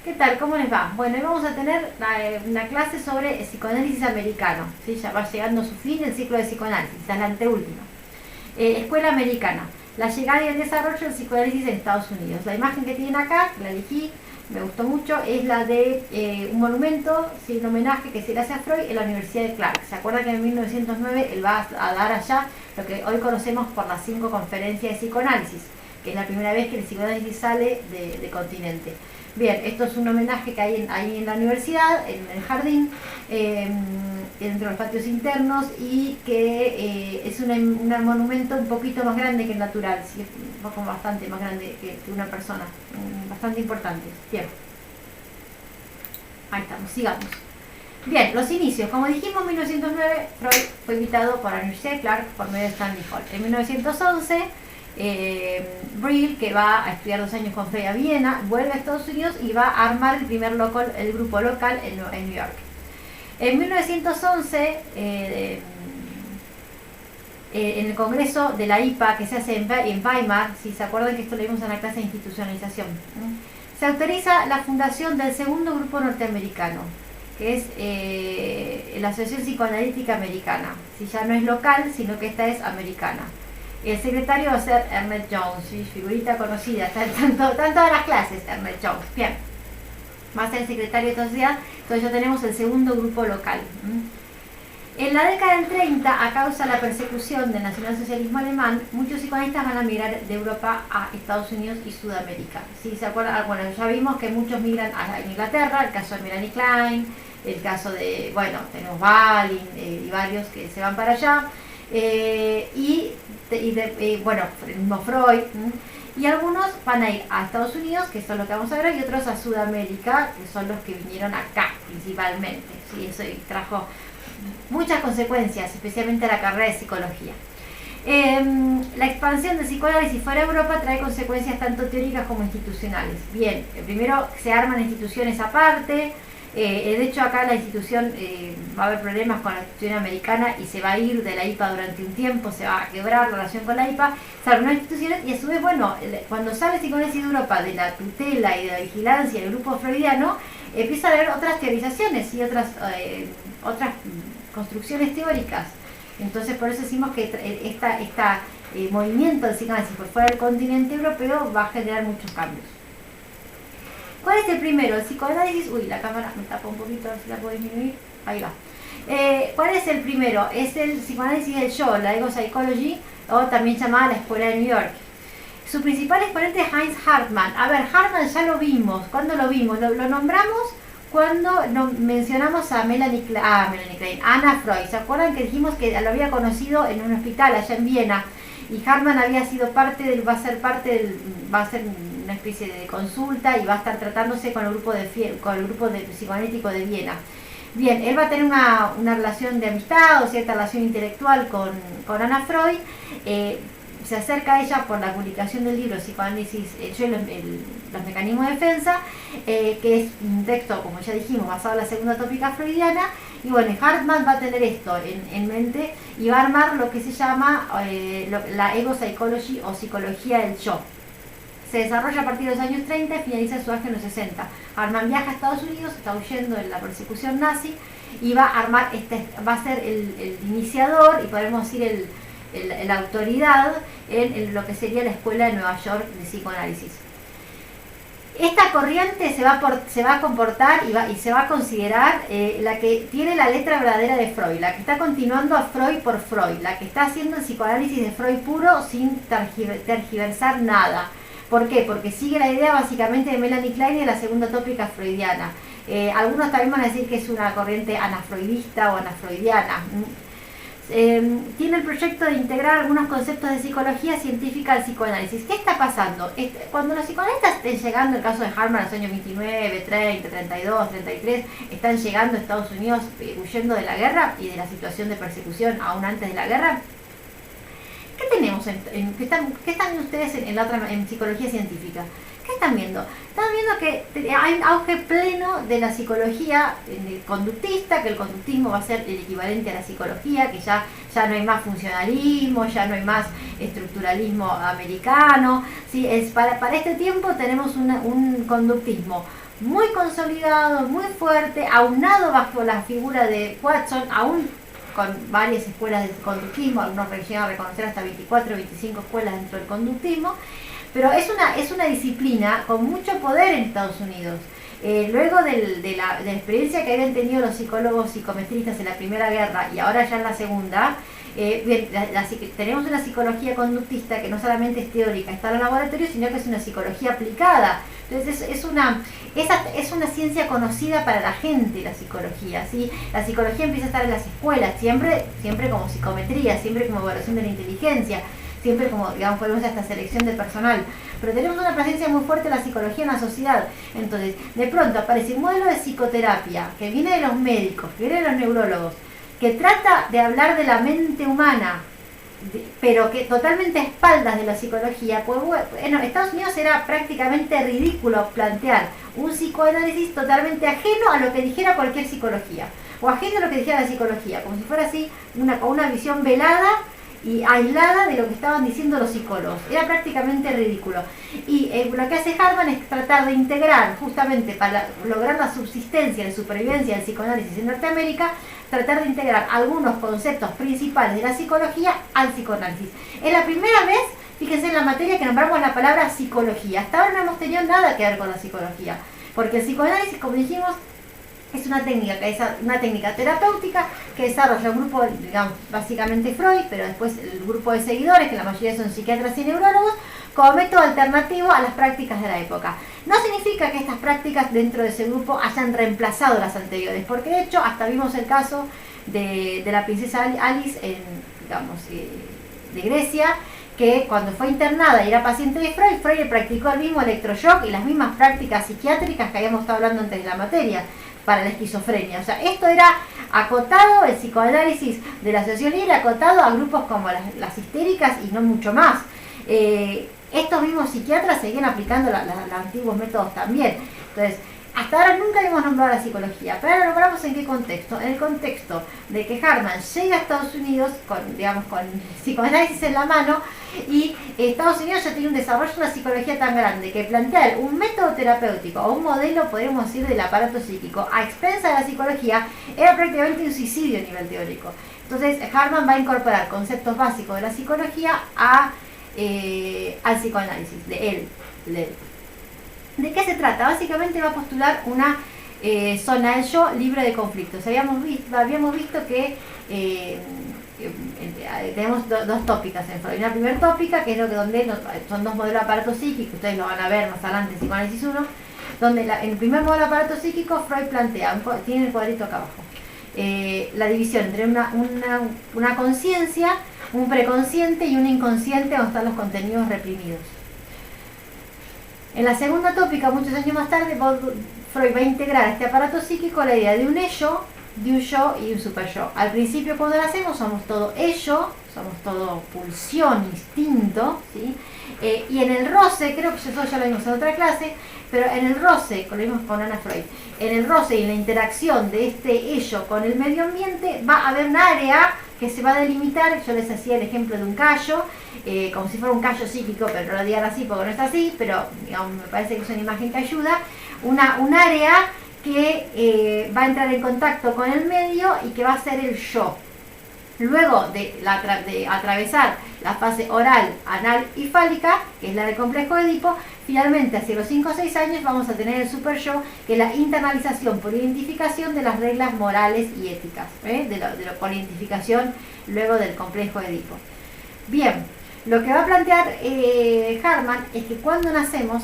¿Qué tal? ¿Cómo les va? Bueno, hoy vamos a tener una clase sobre el psicoanálisis americano. ¿Sí? Ya va llegando a su fin el ciclo de psicoanálisis, esta es la anteúltima. Escuela americana, la llegada y el desarrollo del psicoanálisis en Estados Unidos. La imagen que tienen acá, la elegí, me gustó mucho, es la de un monumento, ¿sí? Un homenaje que se le hace a Freud en la Universidad de Clark. ¿Se acuerdan que en 1909 él va a dar allá lo que hoy conocemos por las 5 conferencias de psicoanálisis, que es la primera vez que el psicoanálisis sale de continente? Bien, esto es un homenaje que hay en la universidad, en el jardín, entre los patios internos, y que es un monumento un poquito más grande que el natural, ¿sí? Un poco bastante más grande que una persona, bastante importante. Bien, ahí estamos, sigamos. Bien, los inicios. Como dijimos, en 1909 Freud fue invitado por la Universidad de Clark por medio de Stanley Hall. En 1911 Brill, que va a estudiar 2 años con Freud a Viena, vuelve a Estados Unidos y va a armar el grupo local en New York. En 1911, en el congreso de la IPA que se hace en Weimar, si se acuerdan que esto lo vimos en la clase de institucionalización, se autoriza la fundación del segundo grupo norteamericano, que es la Asociación Psicoanalítica Americana. Si ya no es local, sino que esta es americana. El secretario va a ser Ernest Jones, ¿sí? Figurita conocida, está en todas las clases, Ernest Jones. Bien, va a ser el secretario de esta sociedad. Entonces ya tenemos el segundo grupo local. En la década del 30, a causa de la persecución del nacionalsocialismo alemán, muchos psicoanalistas van a migrar de Europa a Estados Unidos y Sudamérica. ¿Sí? ¿Se acuerdan? Bueno, ya vimos que muchos migran a Inglaterra, el caso de Melanie Klein, el caso de, bueno, tenemos Balin y varios que se van para allá. Bueno, el mismo Freud, y algunos van a ir a Estados Unidos, que son los que vamos a ver, y otros a Sudamérica, que son los que vinieron acá principalmente. ¿Sí? Eso trajo muchas consecuencias, especialmente a la carrera de psicología. La expansión del psicoanálisis fuera de Europa trae consecuencias tanto teóricas como institucionales. Bien, primero se arman instituciones aparte. De hecho, acá la institución va a haber problemas con la institución americana y se va a ir de la IPA durante un tiempo, se va a quebrar la relación con la IPA, se arman instituciones, y a su vez, bueno, cuando sale el psicoanálisis de Europa de la tutela y de la vigilancia del grupo freudiano, empieza a haber otras teorizaciones y otras construcciones teóricas. Entonces, por eso decimos que este movimiento del psicoanálisis por fuera del continente europeo va a generar muchos cambios. ¿Cuál es el primero? El psicoanálisis... Uy, la cámara me tapa un poquito, a ver si la puedo disminuir. Ahí va. ¿Cuál es el primero? Es el psicoanálisis del yo, la ego psychology, o también llamada la escuela de New York. Su principal exponente es Heinz Hartmann. A ver, Hartmann ya lo vimos. ¿Cuándo lo vimos? Lo nombramos cuando mencionamos a Melanie Klein, Anna Freud. ¿Se acuerdan que dijimos que lo había conocido en un hospital allá en Viena? Y Hartmann había sido va a ser una especie de consulta, y va a estar tratándose con el grupo de psicoanalítico de Viena. Bien, él va a tener una relación de amistad o cierta relación intelectual con Anna Freud. Se acerca a ella por la publicación del libro Psicoanálisis, los mecanismos de defensa, que es un texto, como ya dijimos, basado en la segunda tópica freudiana. Y bueno, Hartmann va a tener esto en mente y va a armar lo que se llama la ego psychology, o psicología del yo. Se desarrolla a partir de los años 30 y finaliza su viaje en los 60. Hartmann viaja a Estados Unidos, está huyendo de la persecución nazi, y va a armar va a ser el iniciador, y podemos decir la autoridad en lo que sería la escuela de Nueva York de psicoanálisis. Esta corriente se va a comportar y se va a considerar la que tiene la letra verdadera de Freud, la que está continuando a Freud por Freud, la que está haciendo el psicoanálisis de Freud puro sin tergiversar nada. ¿Por qué? Porque sigue la idea básicamente de Melanie Klein y de la segunda tópica freudiana. Algunos también van a decir que es una corriente anafreudista o anafreudiana. Tiene el proyecto de integrar algunos conceptos de psicología científica al psicoanálisis. ¿Qué está pasando? Cuando los psicoanalistas estén llegando, el caso de Hartmann, en los años 29, 30, 32, 33, están llegando a Estados Unidos huyendo de la guerra y de la situación de persecución aún antes de la guerra, ¿qué tenemos? ¿Qué están viendo ustedes en psicología científica? ¿Qué están viendo? Están viendo que hay un auge pleno de la psicología conductista, que el conductismo va a ser el equivalente a la psicología, que ya no hay más funcionalismo, ya no hay más estructuralismo americano. ¿Sí? Para este tiempo tenemos un conductismo muy consolidado, muy fuerte, aunado bajo la figura de Watson, aún con varias escuelas de conductismo, algunos llegan a reconocer hasta 24 o 25 escuelas dentro del conductismo, pero es una disciplina con mucho poder en Estados Unidos. Luego de la experiencia que habían tenido los psicólogos psicometristas en la Primera Guerra y ahora ya en la Segunda, tenemos una psicología conductista que no solamente es teórica, está en el laboratorio, sino que es una psicología aplicada. Entonces es una ciencia conocida para la gente, la psicología, ¿sí? La psicología empieza a estar en las escuelas, siempre como psicometría, siempre como evaluación de la inteligencia, siempre como, digamos, podemos hasta selección de personal, pero tenemos una presencia muy fuerte de la psicología en la sociedad. Entonces, de pronto aparece un modelo de psicoterapia que viene de los médicos, que viene de los neurólogos, que trata de hablar de la mente humana, pero que totalmente a espaldas de la psicología. Pues bueno, en Estados Unidos era prácticamente ridículo plantear un psicoanálisis totalmente ajeno a lo que dijera cualquier psicología, o ajeno a lo que dijera la psicología, como si fuera así una visión velada y aislada de lo que estaban diciendo los psicólogos. Era prácticamente ridículo. Y lo que hace Hartman es tratar de integrar, justamente para lograr la subsistencia, la supervivencia del psicoanálisis en Norteamérica, tratar de integrar algunos conceptos principales de la psicología al psicoanálisis. Es la primera vez, fíjense, en la materia que nombramos la palabra psicología. Hasta ahora no hemos tenido nada que ver con la psicología, porque el psicoanálisis, como dijimos, es una técnica terapéutica que desarrolla un grupo, digamos, básicamente Freud, pero después el grupo de seguidores, que la mayoría son psiquiatras y neurólogos, como método alternativo a las prácticas de la época. No significa que estas prácticas dentro de ese grupo hayan reemplazado las anteriores, porque de hecho hasta vimos el caso de la princesa Alice de Grecia, que cuando fue internada y era paciente de Freud le practicó el mismo electroshock y las mismas prácticas psiquiátricas que habíamos estado hablando antes de la materia para la esquizofrenia. O sea, esto era acotado, el psicoanálisis de la asociación libre, acotado a grupos como las histéricas y no mucho más. Estos mismos psiquiatras seguían aplicando los antiguos métodos también. Entonces, hasta ahora nunca habíamos nombrado la psicología, pero ahora lo nombramos en qué contexto. En el contexto de que Hartman llega a Estados Unidos con psicoanálisis en la mano, y Estados Unidos ya tiene un desarrollo de una psicología tan grande que plantear un método terapéutico o un modelo, podríamos decir, del aparato psíquico a expensa de la psicología era prácticamente un suicidio a nivel teórico. Entonces Hartman va a incorporar conceptos básicos de la psicología al psicoanálisis de él. ¿De qué se trata? Básicamente va a postular una zona del yo libre de conflictos. Habíamos visto que tenemos dos tópicas en Freud. Una primera tópica, que es donde son dos modelos de aparato psíquico, ustedes lo van a ver más adelante en Psicoanálisis 1, donde en el primer modelo de aparato psíquico Freud plantea, tiene el cuadrito acá abajo, la división entre una conciencia, un preconsciente y un inconsciente donde están los contenidos reprimidos. En la segunda tópica, muchos años más tarde, Freud va a integrar a este aparato psíquico la idea de un ello, de un yo y un superyo. Al principio, cuando nacemos, somos todo ello, somos todo pulsión, instinto, ¿sí? Y en el roce, creo que eso ya lo vimos en otra clase, pero en el roce, lo vimos con Ana Freud, en el roce y en la interacción de este ello con el medio ambiente, va a haber un área que se va a delimitar. Yo les hacía el ejemplo de un callo, como si fuera un callo psíquico, pero no lo digan así porque no es así, pero digamos, me parece que es una imagen que ayuda, un área que va a entrar en contacto con el medio y que va a ser el yo. Luego de atravesar la fase oral, anal y fálica, que es la del complejo de Edipo, finalmente hacia los 5 o 6 años vamos a tener el super yo, que es la internalización por identificación de las reglas morales y éticas, por identificación luego del complejo de Edipo. Bien, lo que va a plantear Hartman es que cuando nacemos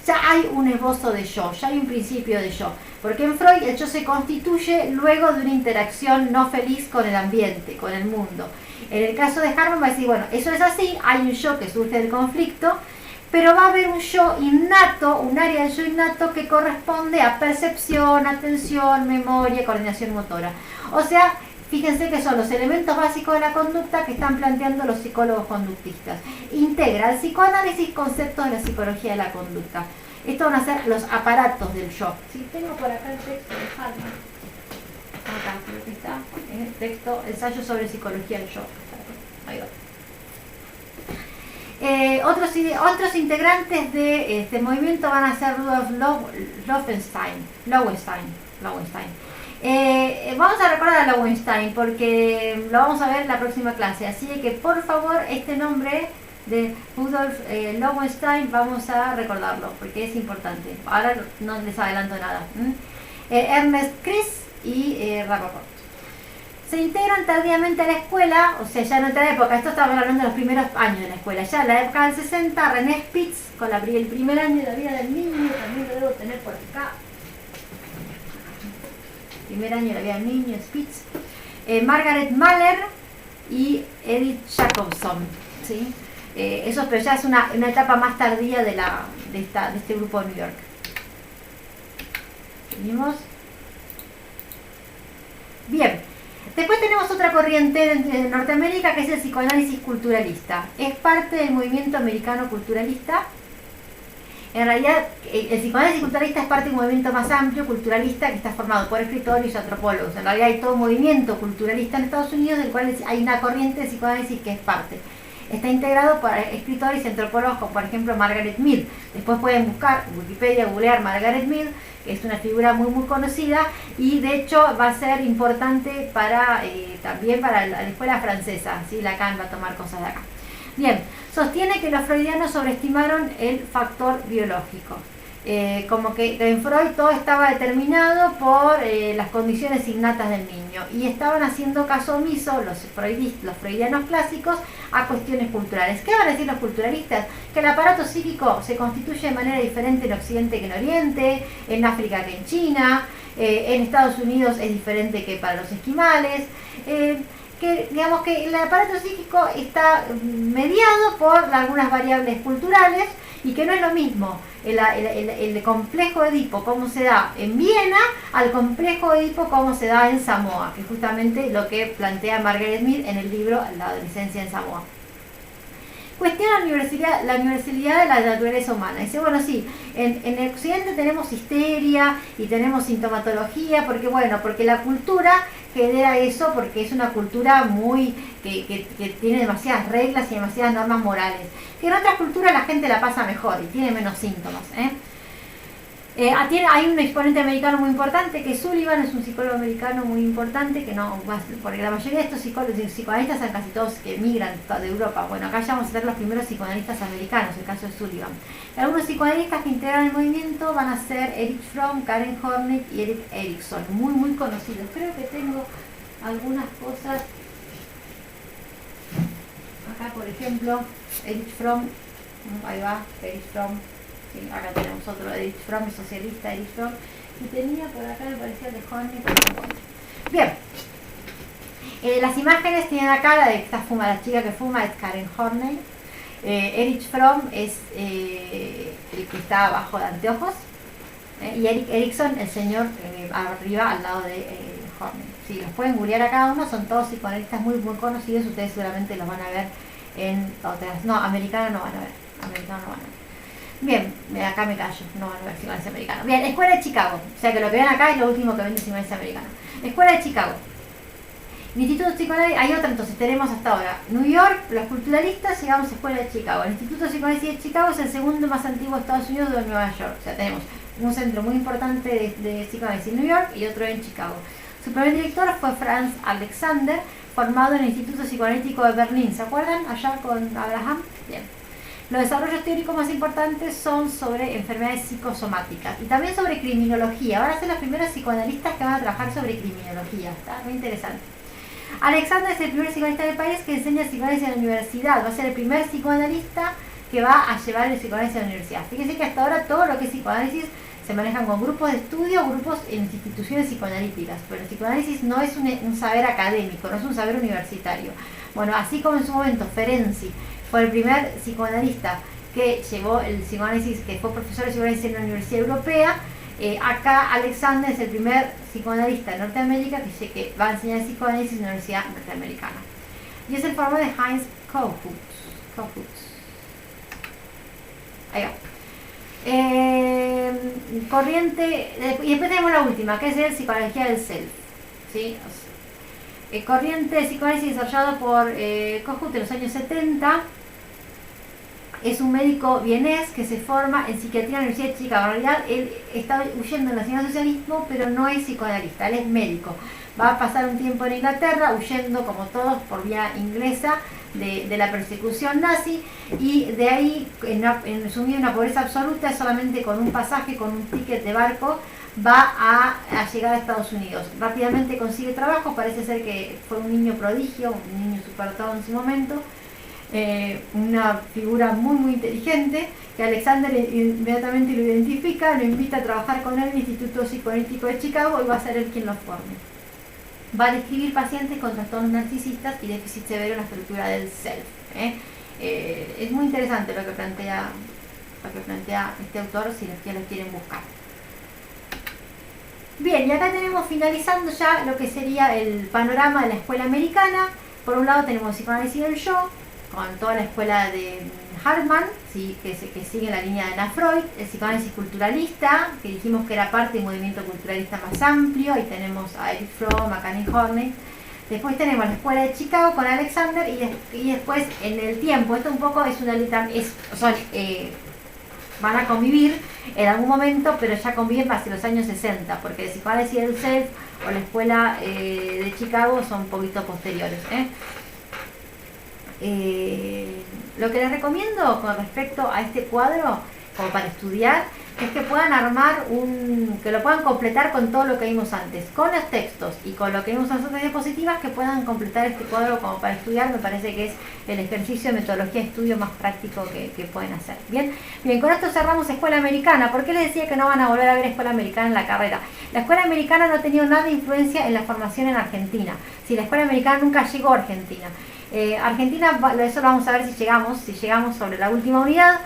ya hay un esbozo de yo, ya hay un principio de yo, porque en Freud el yo se constituye luego de una interacción no feliz con el ambiente, con el mundo. En el caso de Hartman va a decir, bueno, eso es así, hay un yo que surge del conflicto, pero va a haber un yo innato, un área del yo innato que corresponde a percepción, atención, memoria, coordinación motora. O sea, fíjense que son los elementos básicos de la conducta que están planteando los psicólogos conductistas. Integra el psicoanálisis conceptos de la psicología de la conducta. Estos van a ser los aparatos del yo. Sí, tengo por acá el texto de Hartman. Acá, creo que está. En el texto, ensayo sobre psicología del yo. Ahí va. Otros integrantes de este movimiento van a ser Rudolf Lowenstein. Vamos a recordar a Lowenstein porque lo vamos a ver en la próxima clase, así que por favor este nombre de Rudolf Lowenstein vamos a recordarlo porque es importante. Ahora no les adelanto nada. Ernest Kris y Rappaport. Se integran tardíamente a la escuela, o sea, ya en otra época, esto estamos hablando de los primeros años de la escuela, ya en la época del 60, René Spitz, con el primer año de la vida del niño, también lo debo tener por acá. Primer año de la vida del niño, Spitz. Margaret Mahler y Edith Jacobson, ¿sí? Eso, pero ya es una etapa más tardía de este grupo de New York. ¿Seguimos? Bien. Después tenemos otra corriente de Norteamérica que es el psicoanálisis culturalista. Es parte del movimiento americano culturalista. En realidad, el psicoanálisis culturalista es parte de un movimiento más amplio, culturalista, que está formado por escritores y antropólogos. En realidad hay todo un movimiento culturalista en Estados Unidos del cual hay una corriente de psicoanálisis que es parte. Está integrado por escritores y antropólogos como por ejemplo Margaret Mead. Después pueden buscar en Wikipedia, googlear Margaret Mead, que es una figura muy conocida y de hecho va a ser importante también para la escuela francesa. ¿Sí? Lacan va a tomar cosas de acá. Bien, sostiene que los freudianos sobreestimaron el factor biológico. Como que en Freud todo estaba determinado por las condiciones innatas del niño y estaban haciendo caso omiso los freudianos clásicos a cuestiones culturales. ¿Qué van a decir los culturalistas? Que el aparato psíquico se constituye de manera diferente en Occidente que en Oriente, en África que en China, en Estados Unidos es diferente que para los esquimales, que digamos que el aparato psíquico está mediado por algunas variables culturales y que no es lo mismo el complejo Edipo como se da en Viena al complejo Edipo como se da en Samoa, que es justamente lo que plantea Margaret Mead en el libro La adolescencia en Samoa. Cuestiona la universalidad de la naturaleza humana. Dice, bueno, sí, en el occidente tenemos histeria y tenemos sintomatología, porque la cultura genera eso, porque es una cultura que tiene demasiadas reglas y demasiadas normas morales. Que en otras culturas la gente la pasa mejor y tiene menos síntomas. Hay un exponente americano muy importante que Sullivan, es un psicólogo americano muy importante, que no, porque la mayoría de estos psicoanalistas son casi todos que emigran de Europa. Bueno, acá ya vamos a ver los primeros psicoanalistas americanos, el caso de Sullivan. Algunos psicoanalistas que integran el movimiento van a ser Erich Fromm, Karen Horney y Erik Erikson, muy conocidos. Creo que tengo algunas cosas acá, por ejemplo, Erich Fromm, ahí va, Erich Fromm. Sí, acá tenemos otro de Erich Fromm, el socialista Erich Fromm, y tenía por acá, me parecía de Horney, pero no. Bien, las imágenes tienen acá la chica que fuma es Karen Horney. Erich Fromm es el que está abajo de anteojos, y Erik Erikson, el señor arriba al lado de Horney. Sí, los pueden googlear a cada uno, son todos psicoanalistas muy conocidos, ustedes seguramente los van a ver en otras, no, americanos no van a ver. Bien, acá me callo, no van a ver psicoanálisis americano. Bien, Escuela de Chicago, o sea que lo que ven acá es lo último que ven de psicoanálisis americano. Escuela de Chicago. El Instituto Psicoanálisis, hay otra entonces, tenemos hasta ahora New York, los culturalistas, llegamos a Escuela de Chicago. El Instituto Psicoanálisis de Chicago es el segundo más antiguo de Estados Unidos de Nueva York. O sea, tenemos un centro muy importante de psicoanálisis en New York y otro en Chicago. Su primer director fue Franz Alexander, formado en el Instituto Psicoanalítico de Berlín. ¿Se acuerdan? Allá con Abraham. Bien. Los desarrollos teóricos más importantes son sobre enfermedades psicosomáticas y también sobre criminología. Van a ser los primeros psicoanalistas que van a trabajar sobre criminología. Está muy interesante. Alexander es el primer psicoanalista del país que enseña psicoanálisis en la universidad. Va a ser el primer psicoanalista que va a llevar el psicoanálisis a la universidad. Fíjense que hasta ahora todo lo que es psicoanálisis se manejan con grupos de estudio o grupos en instituciones psicoanalíticas. Pero el psicoanálisis no es un saber académico, no es un saber universitario. Bueno, así como en su momento Ferenczi fue el primer psicoanalista que llevó el psicoanálisis, que fue profesor de psicoanálisis en la Universidad Europea, acá Alexander es el primer psicoanalista de Norteamérica que va a enseñar psicoanálisis en la Universidad Norteamericana. Y es el formador de Heinz Kohut. Ahí va. Corriente, y después tenemos la última, que es el psicología del self. ¿Sí? Corriente de psicoanálisis desarrollado por Kohut en los años 70. es un médico vienés que se forma en psiquiatría en la Universidad de Chicago. En realidad él está huyendo del nacionalsocialismo, pero no es psicoanalista, él es médico. Va a pasar un tiempo en Inglaterra, huyendo como todos por vía inglesa de la persecución nazi, y de ahí, sumido en una pobreza absoluta, solamente con un pasaje, con un ticket de barco, va a llegar a Estados Unidos. Rápidamente consigue trabajo, parece ser que fue un niño prodigio, un niño superdotado en su momento, una figura muy inteligente, que Alexander inmediatamente lo identifica, lo invita a trabajar con él en el Instituto Psicoanalítico de Chicago y va a ser él quien lo forme. Va a describir pacientes con trastornos narcisistas y déficit severo en la estructura del self. Es muy interesante lo que plantea este autor, si los quieren buscar. Bien, y acá tenemos finalizando ya lo que sería el panorama de la escuela americana. Por un lado tenemos el psicoanálisis del yo, con toda la escuela de Hartman, ¿sí? que sigue la línea de Anna Freud, el psicoanálisis culturalista, que dijimos que era parte del movimiento culturalista más amplio. Ahí tenemos a Erich Fromm, a Canning Horney. Después tenemos la escuela de Chicago con Alexander, y después en el tiempo, esto un poco es una van a convivir en algún momento, pero ya conviven hacia los años 60, porque el psicoanálisis del self o la escuela de Chicago son un poquito posteriores. Lo que les recomiendo con respecto a este cuadro, como para estudiar, es que puedan armar que lo puedan completar con todo lo que vimos antes, con los textos y con lo que vimos en las otras diapositivas, que puedan completar este cuadro como para estudiar. Me parece que es el ejercicio de metodología de estudio más práctico que pueden hacer. Bien, con esto cerramos escuela americana. ¿Por qué les decía que no van a volver a ver escuela americana en la carrera? La escuela americana no ha tenido nada de influencia en la formación en Argentina. Si la escuela americana nunca llegó a Argentina. Argentina, eso lo vamos a ver si llegamos sobre la última unidad.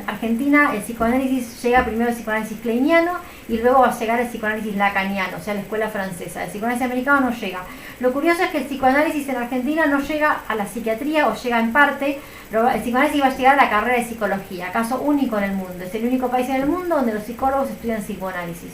Argentina, el psicoanálisis llega primero el psicoanálisis kleiniano y luego va a llegar el psicoanálisis lacaniano, o sea, la escuela francesa. El psicoanálisis americano no llega. Lo curioso es que el psicoanálisis en Argentina no llega a la psiquiatría, o llega en parte. El psicoanálisis va a llegar a la carrera de psicología, caso único en el mundo. Es el único país en el mundo donde los psicólogos estudian psicoanálisis.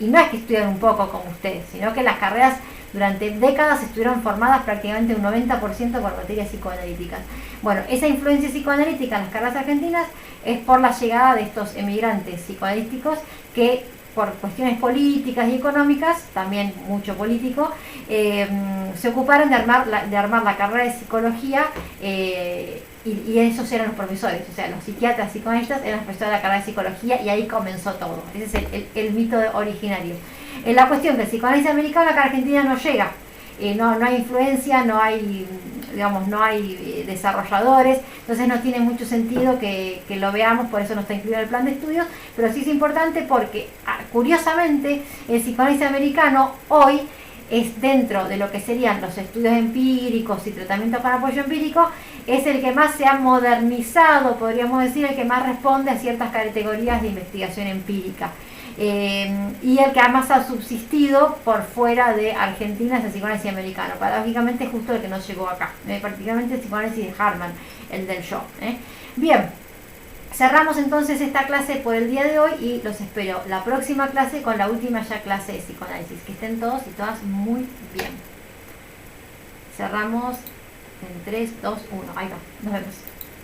Y no es que estudian un poco como ustedes, sino que las carreras durante décadas estuvieron formadas prácticamente un 90% por materias psicoanalíticas. Bueno, esa influencia psicoanalítica en las carreras argentinas es por la llegada de estos emigrantes psicoanalíticos que, por cuestiones políticas y económicas, también mucho político, se ocuparon de armar la carrera de psicología, y esos eran los profesores, o sea, los psiquiatras psicoanalistas eran los profesores de la carrera de psicología, y ahí comenzó todo. Ese es el mito originario. La cuestión que el psicoanálisis americano acá en Argentina no llega, no hay influencia, no hay desarrolladores, entonces no tiene mucho sentido que lo veamos, por eso no está incluido en el plan de estudios, pero sí es importante porque, curiosamente, el psicoanálisis americano hoy es, dentro de lo que serían los estudios empíricos y tratamientos con apoyo empírico, es el que más se ha modernizado, podríamos decir, el que más responde a ciertas categorías de investigación empírica. Y el que más ha subsistido por fuera de Argentina es el psicoanálisis americano. Paradójicamente es justo el que no llegó acá, particularmente el psicoanálisis de Hartman, el del yo. Bien, cerramos entonces esta clase por el día de hoy y los espero la próxima clase con la última ya clase de psicoanálisis. Que estén todos y todas muy bien. Cerramos en 3, 2, 1. Ahí va, nos vemos.